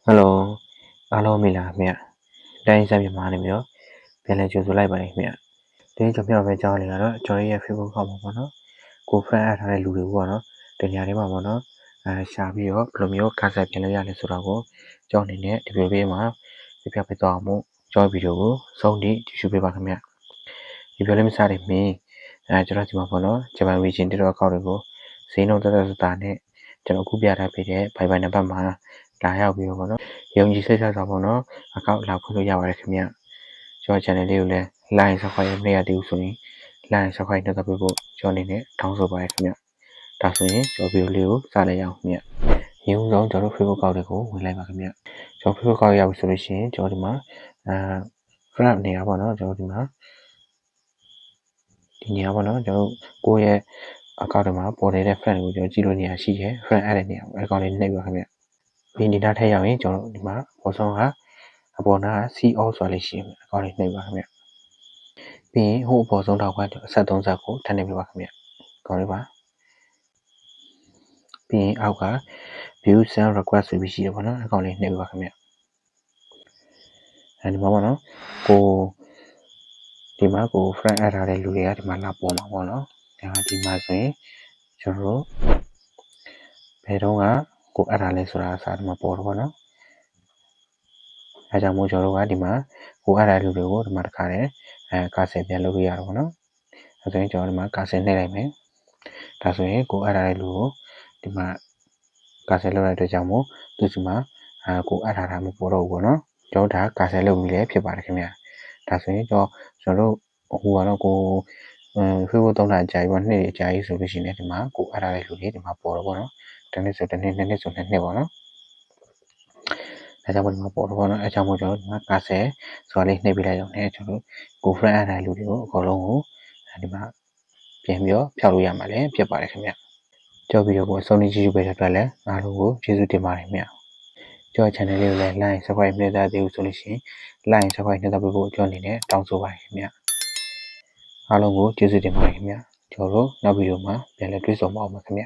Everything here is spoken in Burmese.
Hello, alo mình là mẹ. Đây sao mà này nữa? Bên này chưa số lại bài mẹ. Thế cho mẹ về cho này đó, cho đi Facebook không có nó. Cô phải thay lùi của nó. Từ nhà đấy mà nó sao bây giờ lúc miêu cá sấu bên này là số đó cho nên nè thì về mà thì phải tao mua cho video sau đi thì chụp về mẹ. Thì về làm sao để mình cho nó chỉ mà nó cho bạn vi trên đó có được không? Xin nó ta nè cho nó cũng biết là bây giờ bài bài nó mà đã học video nó. ယုံကြည်စိတ်ချတာပေါ့နော်အကောင့်လာဖွင့်လို့ရပါတယ်ခင်ဗျကျွန်တော် channel လေးကိုလည်း like subscribe မရသေးဘူးဆိုရင် like subscribe နှိပ်ပေးဖို့ကျွန်တော်အနေနဲ့တောင်းဆိုပါတယ်ခင်ဗျဒါဆိုရင်ကျွန်တော် video လေးကိုစလိုက်အောင်ခင်ဗျရင်းဆုံးကျွန်တော် Facebook ကောက်တွေကိုဝင်လိုက်ပါခင်ဗျကျွန်တော် Facebook ကောက်ရောက်ပြီဆိုလို့ရှိရင်ကျွန်တော်ဒီမှာfriend နေရာပေါ့နော်ကျွန်တော်ဒီမှာဒီနေရာပေါ့နော်ကျွန်တော်ကိုယ့်ရဲ့အကောင့်တွေမှာပေါ်နေတဲ့ friend ကိုကျွန်တော်ကြည့်လို့နေရာရှိတယ် friend အဲ့တဲ့နေရာအကောင့်လေးနှိပ်ပါခင်ဗျဒီနေတာထည့်ရောက်ရင်ကျွန်တော်ဒီမှာပေါ်ဆုံးကအပေါ်နာ CO ဆိုလေးရှိမယ်အကောင့်လေးနှိပ်ပါခင်ဗျပြီးရင်ဟိုအပေါ်ဆုံးထောက်ကဆက်သုံးဆက်ကိုထပ်နှိပ်ပြပါခင်ဗျကောင်းပြီပါပြီးရင်အောက်က view send request ဆိုပြီးရှိတယ်ပေါ့နော်အကောင့်လေးနှိပ်ပြပါခင်ဗျအဲဒီမှာပေါ့နော်ကိုဒီမှာကို friend add ထားတဲ့လူတွေကဒီမှာလာပေါ်မှာပေါ့နော်ဒါကဒီမှာဆိုရင်ကျွန်တော်တို့ဘယ်တော့ကကို add ထားလဲဆိုတာအစားဒီမှာပေါ်တော့ပေါ့နော်အဲကြောင့်မို့ကျွန်တော်တို့ကဒီမှာကိုအပ်တဲ့လူတွေကိုဒီမှာတစ်ခါတည်းကာဆယ်ပြန်လုပ်လို့ရတော့ဗောနော်အဲဆိုရင်ကျွန်တော်ဒီမှာကာဆယ်နှိပ်လိုက်မယ်ဒါဆိုရင်ကိုအပ်တဲ့လူကိုဒီမှာကာဆယ်လုပ်လိုက်တဲ့အတွက်ကြောင့်မို့သူဒီမှာကိုအပ်ထားတာမပေါ်တော့ဘူးဗောနော်ကျွန်တော်ဒါကာဆယ်လုပ်ပြီးလည်းဖြစ်ပါတယ်ခင်ဗျာဒါဆိုရင်ကျွန်တော်တို့ဟိုကတော့ကိုFacebook သုံးတာအကြာကြီးပေါ့နှစ်အကြာကြီးဆိုလို့ရှိရင်ဒီမှာကိုအပ်ထားတဲ့လူတွေဒီမှာပေါ်တော့ဗောနော်တစ်နှစ်ဆိုတစ်နှစ်နှစ်နှစ်ဆိုနှစ်နှစ်ဗောနော်အဲကြောင့်မို့ဒီမှာပေါ်တော့ဗောနော်အဲကြောင့်မို့ကျွန်တော်ဒီမှာကာဆယ်ဆိုတာလေးနှိပ်ပေးလိုက်အောင်နဲ့ကျွန်တော်တို့ကို friend အပ်တဲ့လူတွေကိုအကုန်လုံးကိုဒီမှာပြန်ပြီးတော့ဖြောက်လို့ရမှာလည်းဖြစ်ပါတယ်ခင်ဗျကြောက်ပြီးတော့ကိုအဆုံးထိကြည့်ပေးတဲ့အတွက်လည်းအားလုံးကိုကျေးဇူးတင်ပါတယ်ခင်ဗျကြောက် channel လေးကိုလည်း like subscribe နှိပ်ထားသေးဘူးဆိုလို့ရှိရင် like subscribe နှိပ်ထားပေးဖို့ကျွန်တော်အနေနဲ့တောင်းဆိုပါတယ်ခင်ဗျအားလုံးကိုကျေးဇူးတင်ပါတယ်ခင်ဗျကျွန်တော်တို့နောက်ဗီဒီယိုမှာပြန်လည်တွေ့ဆုံပါအောင်ခင်ဗျ